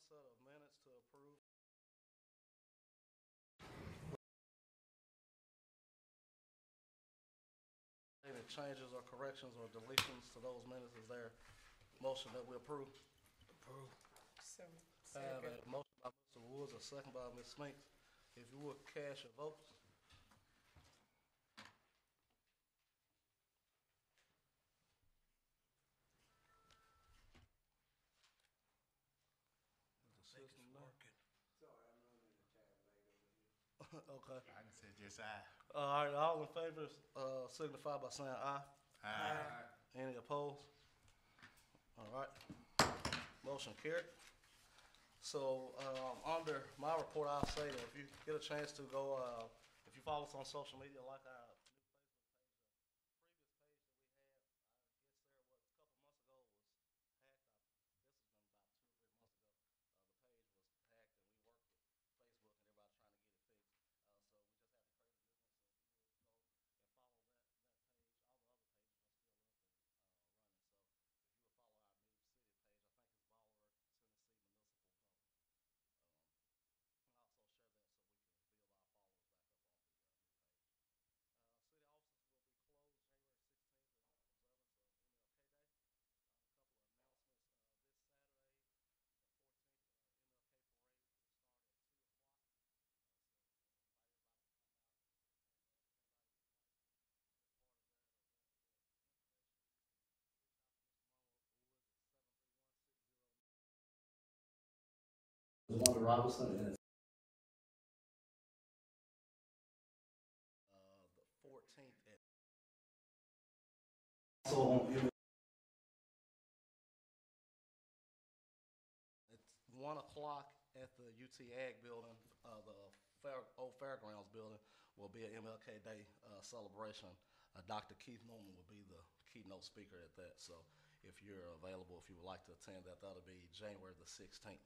set of minutes to approve. Any changes or corrections or deletions to those minutes, is there a motion that we approve? Approve. So, I have second. a motion by Mr. Woods, a second by Ms. Spinks. If you would cast your votes. Is the system there? Working. Okay. I can say just aye. All right, all in favor, signify by saying aye. Aye. Any opposed? All right, motion carried. So, under my report, I'll say that if you get a chance to go, if you follow us on social media, like our new Facebook page, the previous page that we had, I guess there, what, a couple months ago was hacked. This has been about 2 or 3 months ago. The page was hacked, and we worked with Facebook and everybody trying to get it fixed. So we just had to create a new one. So if you will go and follow that page, all the other pages are still up and running. So if you will follow our new city page, I think it's Bolivar Tennessee Municipal Government. And also share that so we can build our followers back up on the new page. City offices will be closed January 16th in observance of MLK Day. A couple of announcements. This Saturday, the 14th, MLK Parade will start at 2 o'clock. So invite everybody to come out and attend that. If anybody would like to be a part of that or want more information, you can reach out to Mr. Woods at 731-60. Wanda Robinson and the 14th at also on it's 1 o'clock at the UT Ag building. The old fairgrounds building will be an MLK Day celebration. Dr. Keith Norman will be the keynote speaker at that. So if you're available, if you would like to attend that, that'll be January the 16th.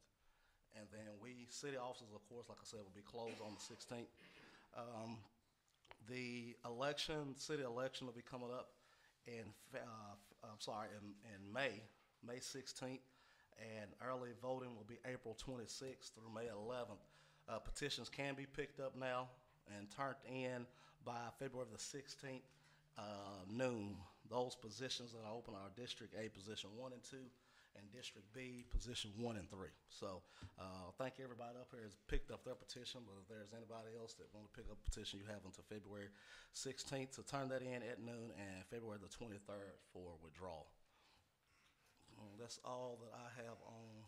And then city offices, of course, like I said, will be closed on the 16th. The city election will be coming up in May 16th, and early voting will be April 26th through May 11th. Petitions can be picked up now and turned in by February the 16th, noon. Those positions that are open are District A, Position 1 and 2, and District B, Position 1 and 3. So I think everybody up here has picked up their petition, but if there's anybody else that want to pick up a petition, you have until February 16th to turn that in at noon, and February the 23rd for withdrawal. That's all that I have on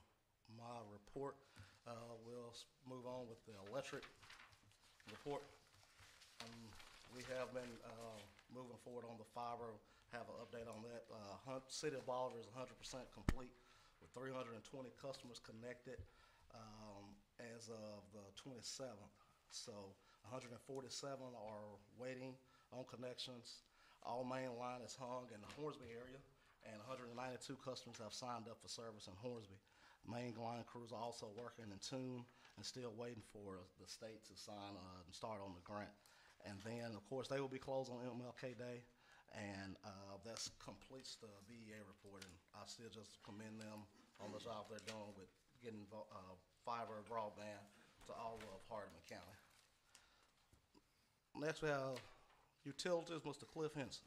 my report. We'll move on with the electric report. We have been moving forward on the fiber, have an update on that. City of Bolivar is 100% complete with 320 customers connected as of the 27th. So 147 are waiting on connections. All main line is hung in the Hornsby area, and 192 customers have signed up for service in Hornsby. Main line crews are also working in tune and still waiting for the state to sign and start on the grant. And then, of course, they will be closed on MLK Day, and that completes the VEA report. And I still just commend them on the job they're doing with getting fiber broadband to all of Hardeman County. Next, we have utilities, Mr. Cliff Henson.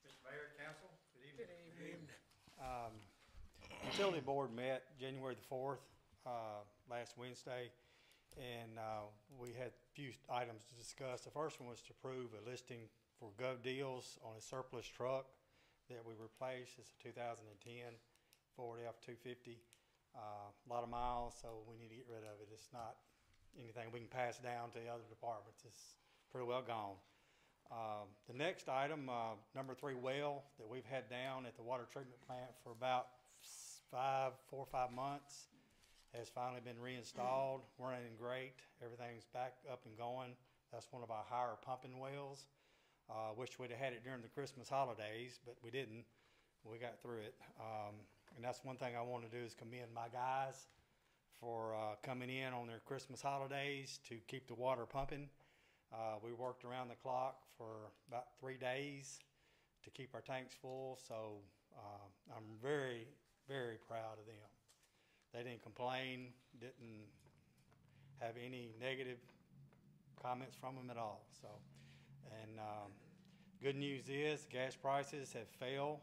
Mr. Mayor, Council, good evening. Good evening. Utility Board met January the 4th, last Wednesday, and we had a few items to discuss. The first one was to approve a listing for Gov Deals on a surplus truck that we replaced. It's a 2010 Ford F-250. A lot of miles, so we need to get rid of it. It's not anything we can pass down to the other departments. It's pretty well gone. The next item, number 3 well that we've had down at the water treatment plant for about 4 or 5 months has finally been reinstalled, running great. Everything's back up and going. That's one of our higher pumping wells. Wish we'd have had it during the Christmas holidays, but we didn't. We got through it. And that's one thing I want to do is commend my guys for coming in on their Christmas holidays to keep the water pumping. We worked around the clock for about 3 days to keep our tanks full, so I'm very, very proud They didn't complain, didn't have any negative comments from them at all. So, and good news is gas prices have fell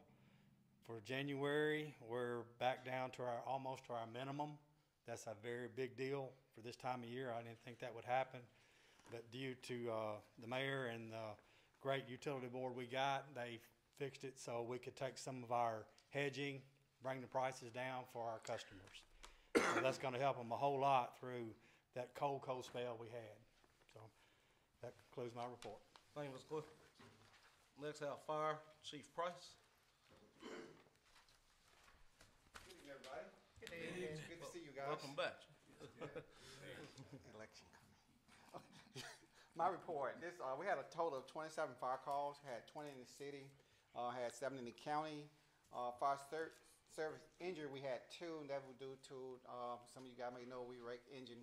for January. We're back down to almost to our minimum. That's a very big deal for this time of year. I didn't think that would happen, but due to the mayor and the great utility board we got, they fixed it so we could take some of our hedging, bring the prices down for our customers. So that's going to help them a whole lot through that cold spell we had. So that concludes my report. Thank you, Mr. Cliff. Next, I have Fire Chief Price. Good evening, everybody. Good evening. Good to see you guys. Welcome back. Election coming. My report, we had a total of 27 fire calls, had 20 in the city, had 7 in the county. Fire service injury, we had 2, and that was due to, some of you guys may know, we wrecked engine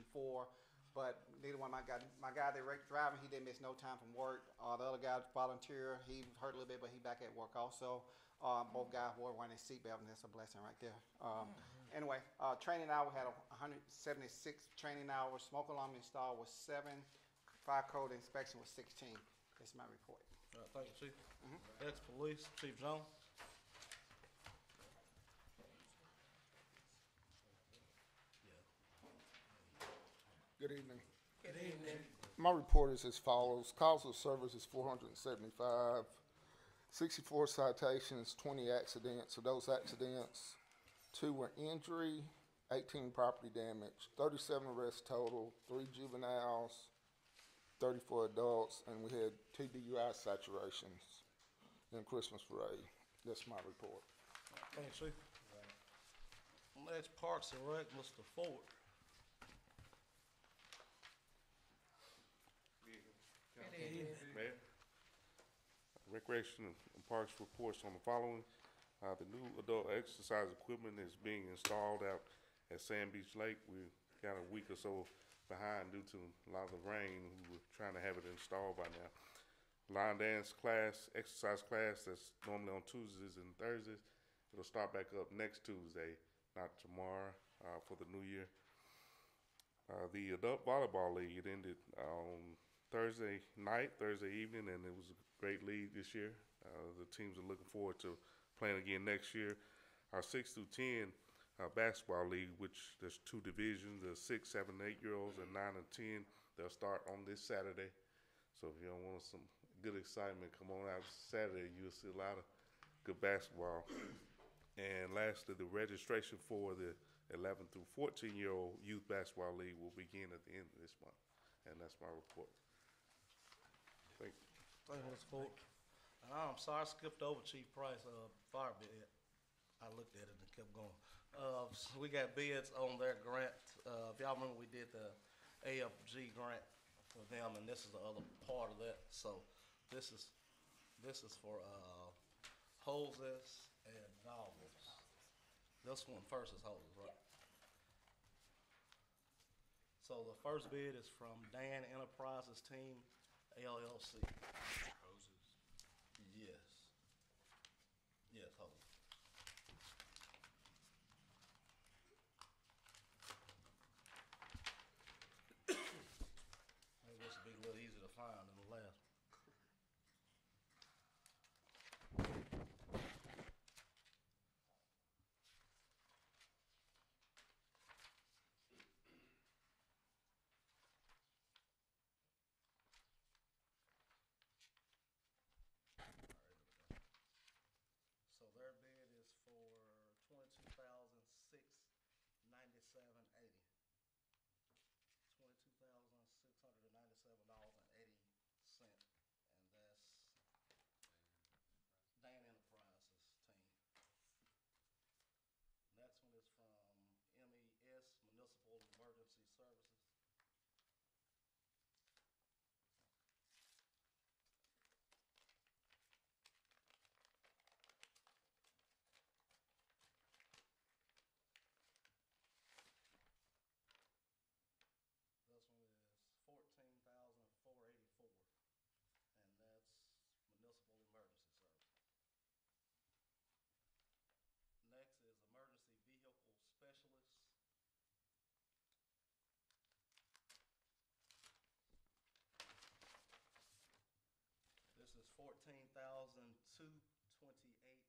4, but neither one of my guy that wrecked driving, he didn't miss no time from work. The other guy, volunteer, he hurt a little bit, but he back at work also. Both guys were wearing a seatbelt, and that's a blessing right there. Anyway, training hour, had 176 training hours. Smoke alarm install was 7. Fire code inspection was 16. That's my report. Thank you, Chief. Ex-Police Chief Jones. Good evening. Good evening. My report is as follows. Calls of service is 475, 64 citations, 20 accidents. Of those accidents, 2 were injury, 18 property damage, 37 arrests total, 3 juveniles, 34 adults, and we had 2 DUI saturations in Christmas parade. That's my report. Thank you, Chief. Next, Parks and Rec, Mr. Ford. Mayor, Recreation and Parks reports on the following. The new adult exercise equipment is being installed out at Sand Beach Lake. We got a week or so behind due to a lot of the rain. We were trying to have it installed by now. Line dance class, exercise class that's normally on Tuesdays and Thursdays. It'll start back up next Tuesday, not tomorrow, for the new year. The adult volleyball league, it ended on Thursday night, Thursday evening, and it was a great league this year. The teams are looking forward to playing again next year. Our 6 through 10 basketball league, which there's 2 divisions, the 6, 7, 8-year-olds, and 9 and 10. They'll start on this Saturday. So if you don't want some good excitement, come on out Saturday. You'll see a lot of good basketball. And lastly, the registration for the 11 through 14-year-old youth basketball league will begin at the end of this month. And that's my report. Thank you. Thank you, Mr. Ford. I'm sorry, I skipped over Chief Price, fire bid. I looked at it and kept going. So we got bids on their grant. If y'all remember, we did the AFG grant for them, and this is the other part of that. So this is for hoses and goggles. This one first is hoses, right? So the first bid is from Dan Enterprises Team LLC. Hoses. Yes. Yes, hoses. Maybe this will be a little easier to find than the last. So their bid is for $22,697.80. $22,697.80, and that's Dan Enterprises team. Next one is from MES Municipal Emergency Services. This one is $14,484, and that's Municipal Emergency Service. Next is Emergency Vehicle Specialist. $14,228.80.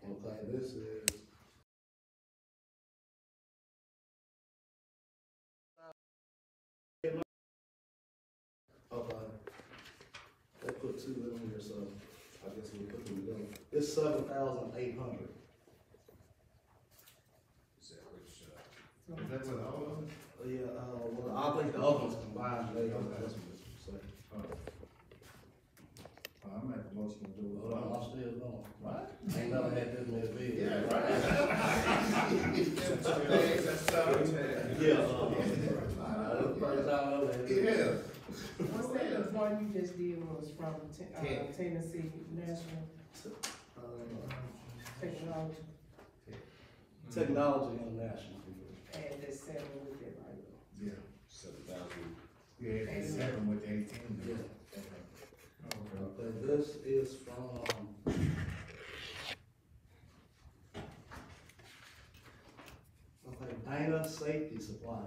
Okay, this is okay. They put two in here, so I guess we put them together. It's 7,800. Is that which, Is that with all of them? Yeah, well, I think the other ones combined, they don't, that's what it's saying. I'm at the motion to do it. Hold on, I'm still going. What? Ain't never had this many bids. Yeah, right. Yeah, that's the first time I ever had this. Yeah. What's that, the one you just did was from Tennessee National Technology, Technology International. and that's 7 with it, right? Yeah. 7,000? Yeah, it's 7 with 18. Yeah. Okay. Okay, this is from okay, Dana Safety Supply.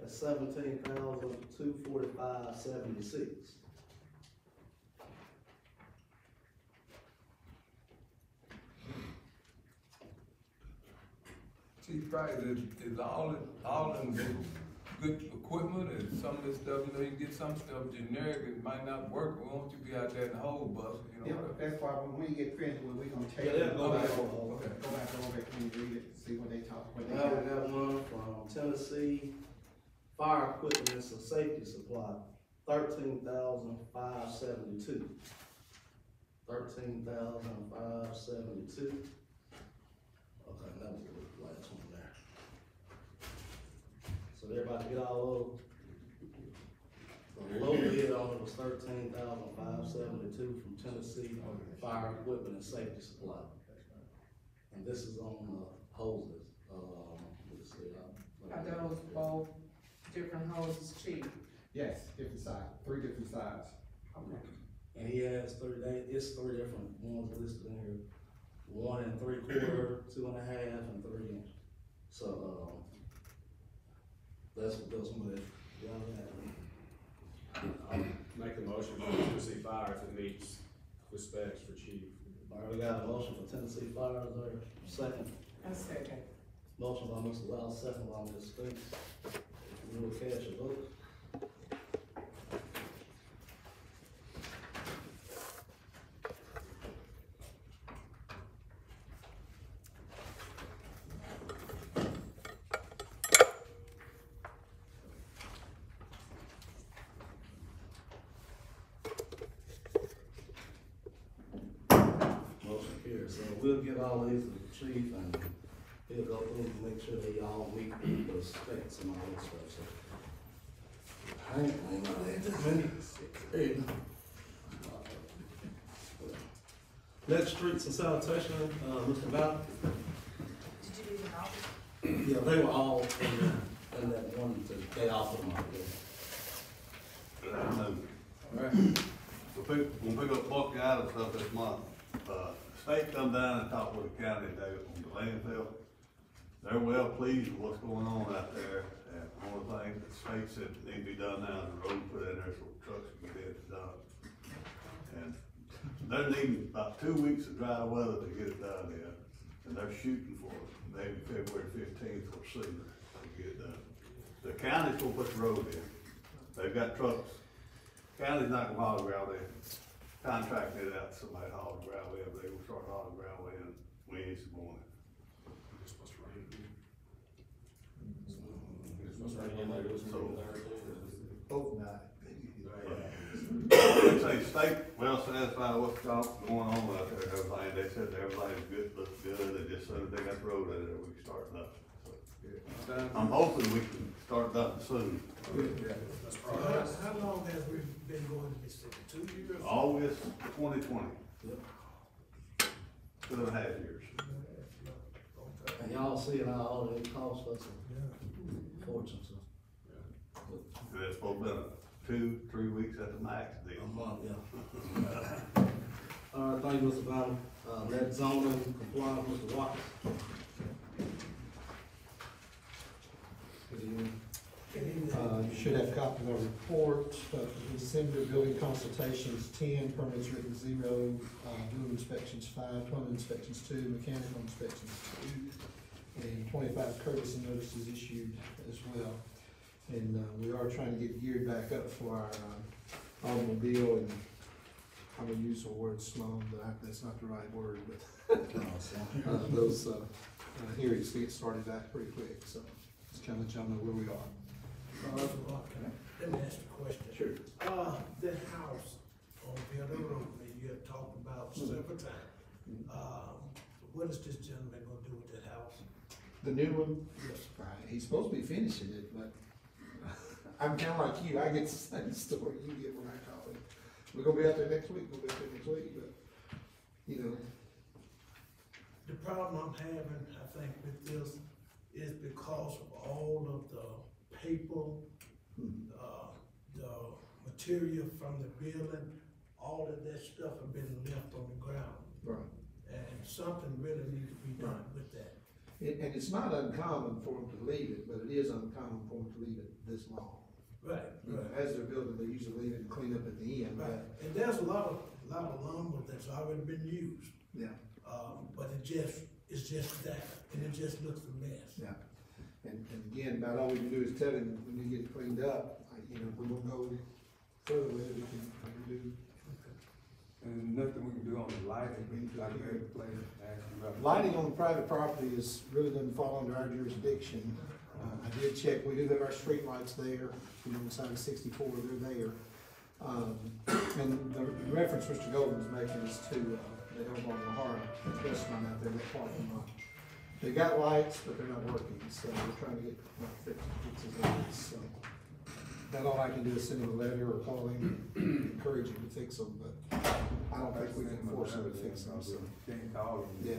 That's 17,245.76. Chief Price, is all of them good equipment, and some of this stuff, you know, you get some stuff generic, it might not work, we want you to be out there in the whole bus, you Yeah, know. that's why when we get finished, we're gonna take Yeah, it, they'll go go back back over, over. go back over it, and read it, see what they talk, what they Now we got. got one from Tennessee Fire Equipment and Safety Supply, 13,572. 13,572. Okay, that was the last one there. So everybody get all of the low bid on it was 13,572 from Tennessee Fire Equipment and Safety Supply. And this is on hoses. Let's see. Are those both different hoses cheap? Yes, different size, 3 different sizes. Okay. And he has it's 3 different ones listed in here. 1 3/4, 2.5, and 3 inch. So, that's what goes with it. I'll make a motion for Tennessee Fire if it meets the specs for chief. All right, we got a motion for Tennessee Fire, is there a second? A second. Motion by Mr. Wells, second by Ms. Spinks. If you will cast your vote. Motion carries. So we'll give all these to the chief and he'll go through and make sure they all meet the specs and all that stuff, so. I ain't not had this many. There you go. Next, streets and sanitation, Mr. Val. Did you leave it out? Yeah, they were all in that one, they all put them out there. Alright, we'll pick up bulk item stuff this month. State come down and talk with the county today on the landfill. They're well pleased with what's going on out there, and one of the things that the state said that need to be done now is the road put in there so trucks can get it done. And they're needing about 2 weeks of dry weather to get it done in, and they're shooting for maybe February 15th or sooner to get it done. The county's gonna put the road in. They've got trucks. County's not gonna haul the gravel in. Contracted it out to somebody to haul the gravel in, but they will start hauling gravel in Wednesday morning. It's supposed to rain. It's supposed to rain like this. Hope not. They say state well satisfied with what's going on out there, everything, they said everything's good, looks good, they just said they got the road out there, we can start nothing. So, I'm hoping we can start nothing soon. That's probably. How long has we been going to Mississippi? 2 years? August 2020. 2.5 years. Okay. And y'all see how all it costs us a fortune, so. And it's supposed to be 2-3 weeks at the max deal. A month, yeah. Thank you, Mr. Brown. That zoning compliance, Mr. Watkins. Good evening. You should have a copy of our report, December building consultations, 10, permits written 0, building inspections 5, plumbing inspections 2, mechanical inspections 2, and 25 courtesy notices issued as well. And, we are trying to get geared back up for our, automobile, and I'm gonna use the word slum, but that's not the right word, but those, hearings get started back pretty quick, so just kinda let y'all know where we are. Let me ask you a question. Sure. That house on Bearden Road that you have talked about several times, what is this gentleman gonna do with that house? The new one? Yes. Right, he's supposed to be finishing it, but I'm kinda like you, I get the same story you get when I call him. We're gonna be out there next week, but, you know. The problem I'm having, I think, with this is because of all of the paper, the material from the building, all of that stuff have been left on the ground. Right. And something really needs to be done with that. And it's not uncommon for them to leave it, but it is uncommon for them to leave it this long. Right, You know, right. as they're building, they usually leave it and clean up at the end, Right, but, and there's a lot of lumber that's already been used, yeah, but it's just that, and it just looks a mess. yeah. And again, about all we can do is tell him when we get it cleaned up, you know, if we won't go further with it, we can do. And nothing we can do on the lighting, like every place asked you about. Lighting on private property really doesn't fall under our jurisdiction. I did check, we do have our street lights there, you know, inside of 64, they're there. And the reference Mr. Golden's making is to, the Elmore Mahara restaurant out there, that parking lot. They got lights, but they're not working, so we're trying to get, fixes lights, so. That all I can do is send him a letter or call him, encourage him to fix them, but I don't think we can force him to fix them, so. Can't call them. Yeah.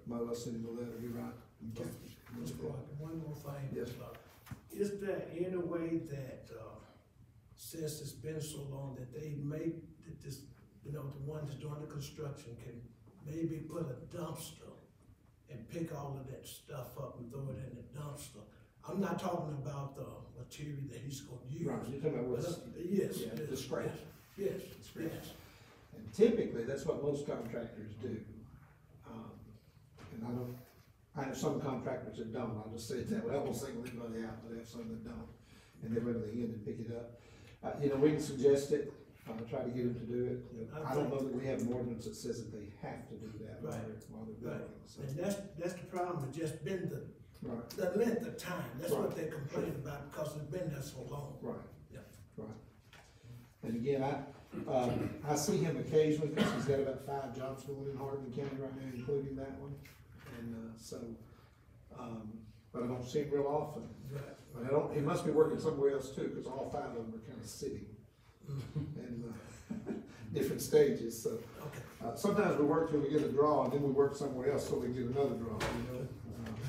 Might well send him a letter, you're right. Okay. Mr. Clark, one more thing. Yes. Is there any way that, since it's been so long, that they make this, you know, the ones doing the construction can maybe put a dumpster and pick all of that stuff up and throw it in the dumpster? I'm not talking about the material that he's gonna use. Right, you're talking about what's, Yes. yeah, yes, the scrap. Yes, Scrap. yes. And typically, that's what most contractors do. And I have some contractors that don't, I'll just say it that way, I won't single anybody out, but I have some that don't. And they run to the end and pick it up. You know, we can suggest it, try to get them to do it. I don't know that we have an ordinance that says that they have to do that while they're building. So, And that's the problem, it's just been the right, length of time, that's what Right. they complain about, because it's been there so long. right. Yeah. Right. And again, I see him occasionally, because he's got about 5 jobs going in Hardin County right now, including that one. And, but I don't see him real often. Right. But he must be working somewhere else too, because all 5 of them are kind of sitting in different stages, so. Okay. Sometimes we work till we get a draw, and then we work somewhere else so we get another draw, you know?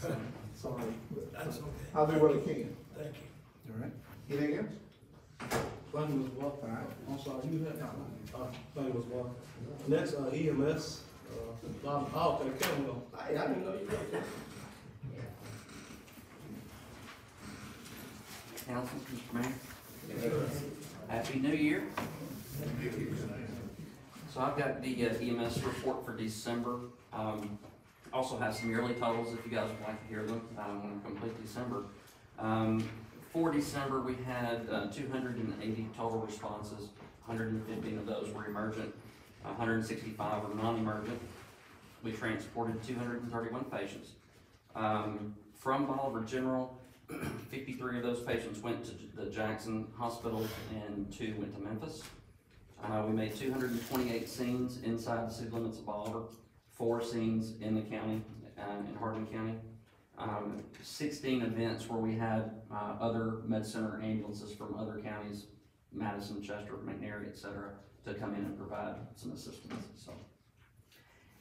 So, sorry, but That's okay. I'll do what I can. Thank you. All right. Anything else? Thank you, Mr. Walker. I'm sorry, you had, thank you, Mr. Walker. Next, EMS, okay, Kevin, hey, I didn't know you got that. Council, Mr. Mayor. Happy New Year. So I've got the EMS report for December. Also has some yearly totals if you guys would like to hear them when I complete December. For December, we had 280 total responses. 115 of those were emergent, 165 were non-emergent. We transported 231 patients. From Bolivar General, 53 of those patients went to the Jackson Hospital and 2 went to Memphis. We made 228 scenes inside the city limits of Bolivar, 4 scenes in the county, in Hardin County. 16 events where we had other med center ambulances from other counties, Madison, Chester, McNairy, et cetera, to come in and provide some assistance.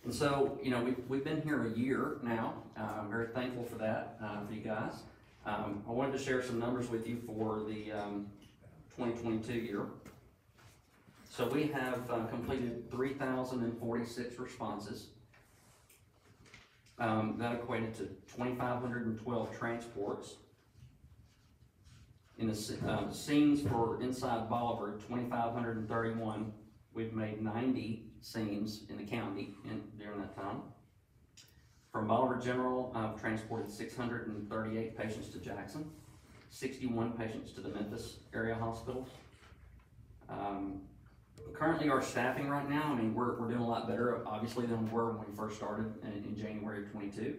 So, you know, we've been here a year now. I'm very thankful for that, for you guys. I wanted to share some numbers with you for the 2022 year. So we have completed 3,046 responses. That equated to 2,512 transports. In the scenes for inside Bolivar, 2,531. We've made 90 scenes in the county during that time. From Bolivar General, I've transported 638 patients to Jackson, 61 patients to the Memphis area hospitals. Currently, our staffing right now, I mean, we're doing a lot better, obviously, than we were when we first started in January of 22.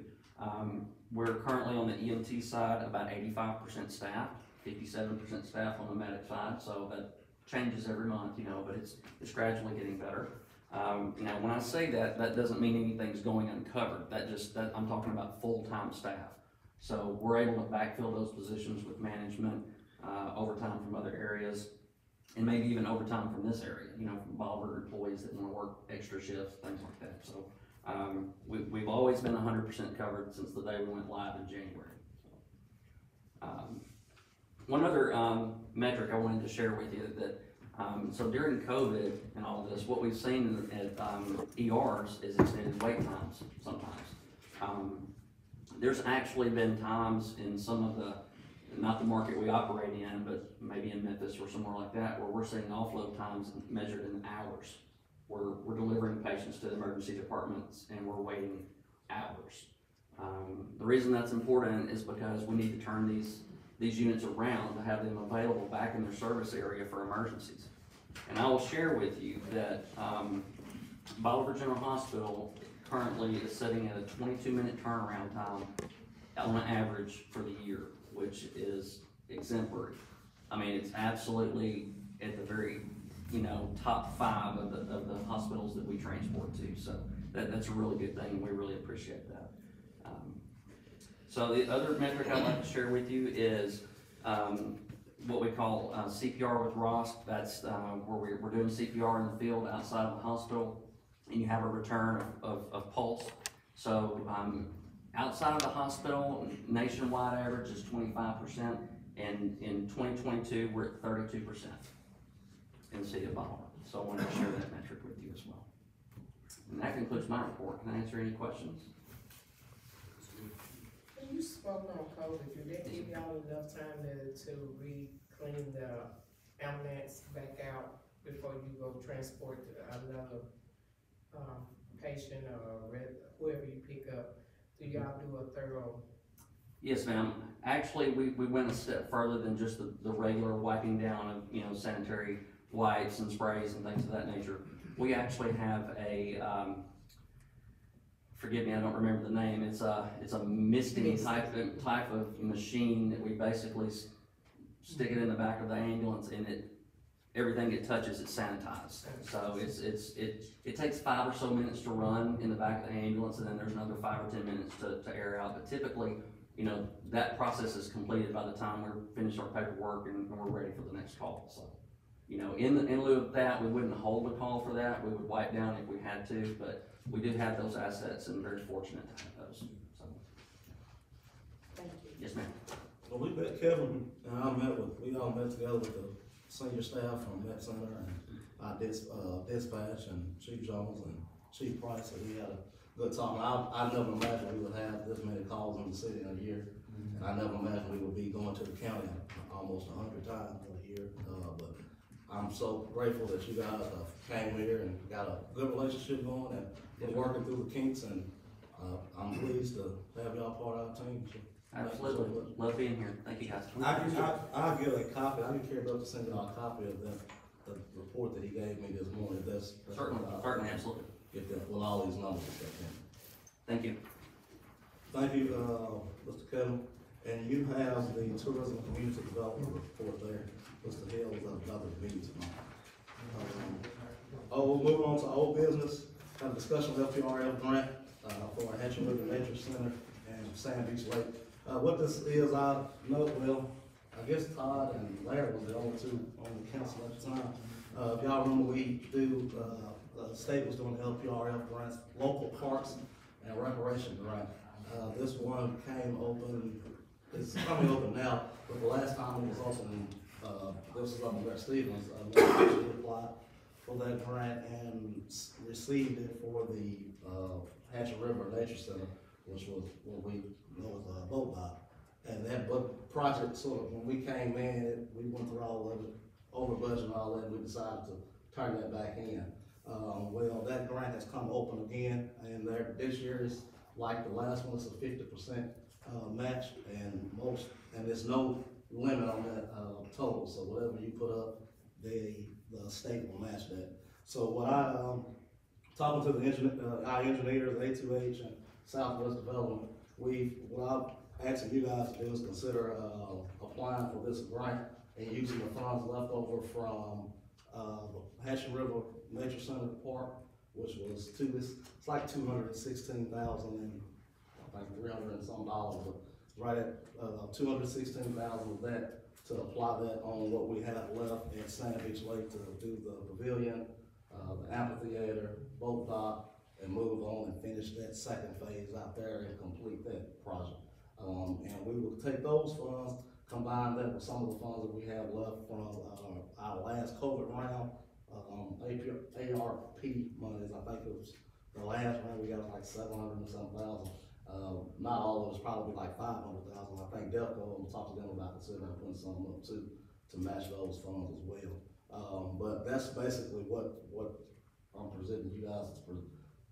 We're currently on the EMT side about 85% staffed, 57% staff on the medic side, so that changes every month, you know, but it's gradually getting better. Now, when I say that, that doesn't mean anything's going uncovered. I'm talking about full-time staff. So we're able to backfill those positions with management, overtime from other areas, and maybe even overtime from this area, you know, from Bolivar employees that want to work extra shifts, things like that. So we've always been 100% covered since the day we went live in January. One other metric I wanted to share with you that so during COVID and all of this, what we've seen at ERs is extended wait times sometimes. There's actually been times in some of the, not the market we operate in, but maybe in Memphis or somewhere like that, where we're seeing offload times measured in hours. We're delivering patients to the emergency departments and we're waiting hours. The reason that's important is because we need to turn these units around to have them available back in their service area for emergencies. And I will share with you that Bolivar General Hospital currently is sitting at a 22-minute turnaround time on average for the year, which is exemplary. I mean, it's absolutely at the very, you know, top 5 of the hospitals that we transport to. So that's a really good thing, and we really appreciate that. So the other metric I'd like to share with you is what we call CPR with ROSC. That's where we're doing CPR in the field outside of the hospital, and you have a return of pulse. So outside of the hospital, nationwide average is 25%, and in 2022, we're at 32% in the city of Bolivar. So I wanted to share that metric with you as well. And that concludes my report. Can I answer any questions? When you spoke on COVID, did that give y'all enough time to re-clean the ambulance back out before you go transport another patient or whoever you pick up? Do y'all do a thorough? Yes, ma'am. Actually, we went a step further than just the regular wiping down of, you know, sanitary wipes and sprays and things of that nature. We actually have a, forgive me, I don't remember the name. It's a misting type of machine that we basically stick it in the back of the ambulance, and everything it touches, it's sanitized. So it takes 5 or so minutes to run in the back of the ambulance, and then there's another 5 or 10 minutes to air out. But typically, you know, that process is completed by the time we're finished our paperwork and we're ready for the next call. So, you know, in lieu of that, we wouldn't hold a call for that. We would wipe down if we had to, but we do have those assets and very fortunate to have those. So. Thank you. Yes, ma'am. Well, we met Kevin and we all met together with the senior staff from Met Center and our dispatch and Chief Jones and Chief Price, and we had a good talk. I never imagined we would have this many calls in the city in a year, and I never imagined we would be going to the county almost 100 times in a year. But I'm so grateful that you guys came here and got a good relationship going, and we're working through the kinks, and I'm pleased to have y'all part of our team. So Absolutely. Love being here. Thank you, guys. I'll give a copy, I didn't care about to send out a copy of the report that he gave me this morning, that's. Certainly, absolutely. Get that, with all these numbers and stuff in. Thank you. Thank you, Mr. Kevin, and you have the tourism and community development report there. Mr. Hill was at another meeting tonight. We'll move on to old business, have a discussion of FPRF grant, for Hatcher River Nature Center and Sand Beach Lake. What this is, I know, well, I guess Todd and Larry was the only two on the council at the time. If y'all remember, we do, the state was doing LPRF grants, local parks and recreation grant. This one came open, it's coming open now, but the last time it was open, this was up in Brett Stevens, actually applied for that grant and received it for the, Hatcher River Nature Center, which was what we know as a boat dock. And that project sort of, when we came in, we went through all of it, over budget and all that, and we decided to turn that back in. Well, that grant has come open again, and this year is like the last one, it's a 50% match, and there's no limit on that total. So whatever you put up, the state will match that. So what talking to the our engineers, A2H and Southwest Development, what I'm asking you guys to do is consider applying for this grant and using the funds left over from the Hatcher River Nature Center Park, which was it's like $216,000 and I think $300 and some dollars, but right at $216,000 of that to apply that on what we have left at Sand Beach Lake to do the pavilion, the amphitheater, boat dock, and move on and finish that second phase out there and complete that project. And we will take those funds, combine that with some of the funds that we have left from our last COVID round, ARP monies. I think it was the last round we got like 700 and some thousand. Not all of it was probably like 500,000. I think Delco, we'll talk to them about considering putting something up too to match those funds as well. But that's basically what I'm presenting you guys is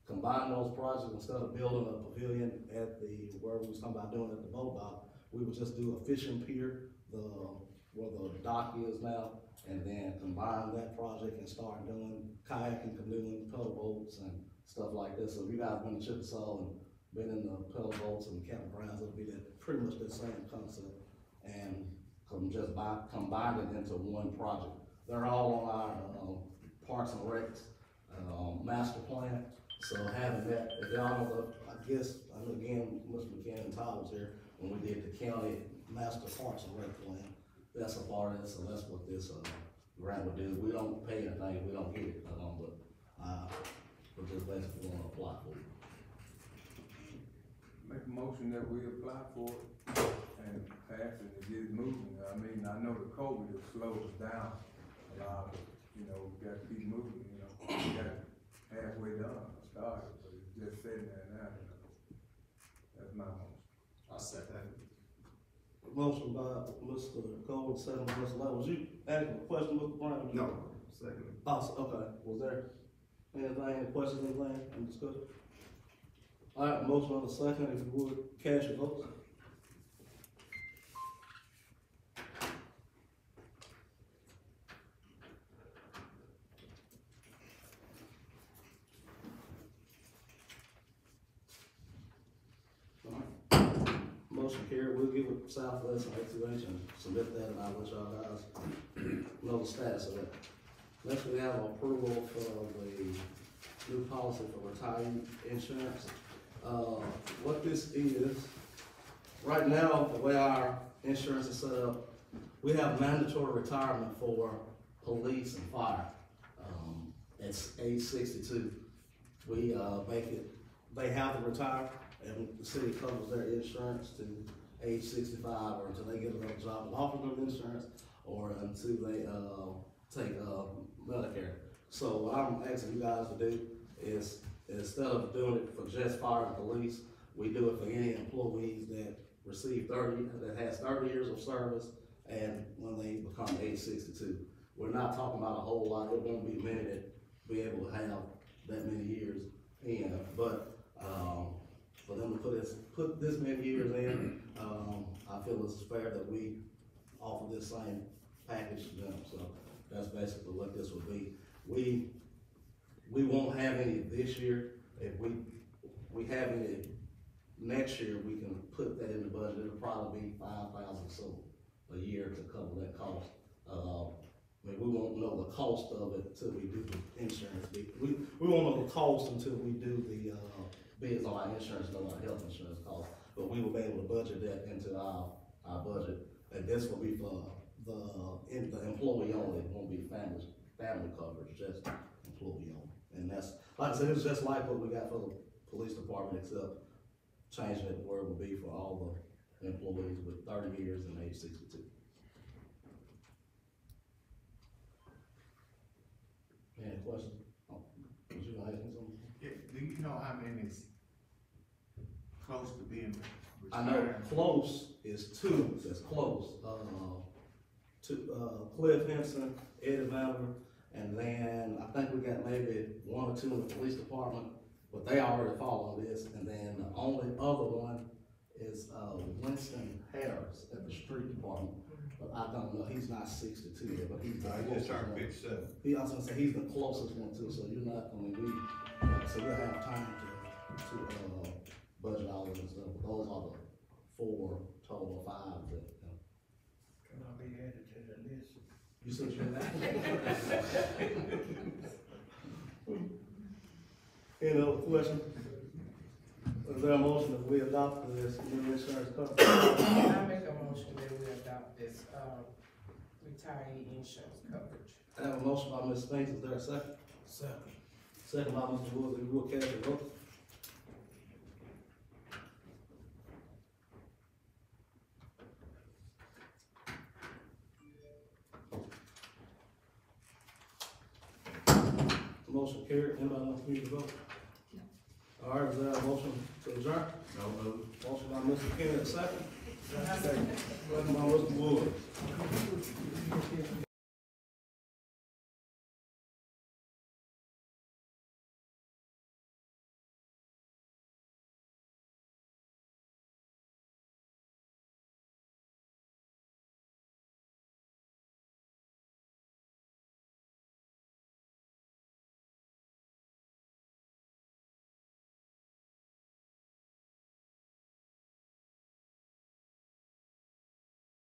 combine those projects. Instead of building a pavilion at where we was talking about doing at the boat dock, we would just do a fishing pier, where the dock is now, and then combine that project and start doing kayaking, canoeing, pedal boats and stuff like this. So if you guys been to Chickasaw and been in the pedal boats and campgrounds, it'll be pretty much the same concept, and just combine it into one project. They're all on our Parks and Recs master plan. So having that, if y'all don't know, I guess, again, Mr. McKinnon and Todd was here when we did the county master Parks and Rec plan. That's a part of it, so that's what this grant would do. We don't pay anything, we don't get it, but we just basically want to apply for it. Make a motion that we apply for it and pass it and get it moving. I mean, I know the COVID has slowed us down a lot, but, we got to keep moving, we got it halfway done, started, but it's just sitting there now, That's my motion. I second. Motion by Mr. Cole, second by Mr. Levels. You asking a question, Mr. Brown? No, second. Oh, okay. Was there any questions, anything in discussion? All right, motion on the second, if you would, cast your votes. Motion carried. We'll give it Southwest and A2H and submit that, and I'll let y'all guys know the status of it. Next, we have approval for the new policy for retiree insurance. What this is, right now, the way our insurance is set up, we have mandatory retirement for police and fire. It's age 62. We make it, they have to retire, and the city covers their insurance to age 65 or until they get another job and offer them insurance, or until they take Medicare. So what I'm asking you guys to do is, instead of doing it for just fire and police, we do it for any employees that receive that has 30 years of service and when they become age 62. We're not talking about a whole lot. It won't be many that be able to have that many years in, but for them to put this many years in, I feel it's fair that we offer this same package to them, so that's basically what this will be. We won't have any this year. If we have any next year, we can put that in the budget. It'll probably be $5,000 so a year to cover that cost. I mean, we won't know the cost of it until we do the insurance. We won't know the cost until we do the, bids on our insurance, know our health insurance cost. But we will be able to budget that into our budget. And this will be for the employee only. It won't be family coverage, just employee only. And that's, like I said, it's just like what we got for the police department, except changing it where it will be for all the employees with 30 years and age 62. Any questions? Oh, was you gonna ask me something? Yeah, do you know how many is close to being I know retired? close is two, that's close. Cliff Henson, Eddie Valver, and then I think we got maybe one or two in the police department, but they already fall on this. And then the only other one is Winston Harris at the street department. But I don't know, he's not 62 yet, but he's the I just turned closest 57. one. I was gonna say, he's the closest one too, so you're not, I mean, so we'll have time to budget all of this stuff. But those are the 4 total, 5 that, Can I be added to the list? you said you had. Any other question? Is there a motion that we adopt this new insurance coverage? I make a motion that we adopt this, retiree insurance coverage. I have a motion by Ms. Spinks, is there a second? Second. Second by Mr. Woods, if you will cast your vote. Motion carried, anybody else need to vote? All right, is there a motion to adjourn? No move. Motion by Mr. Kennedy, second. Second by Mr. Woods.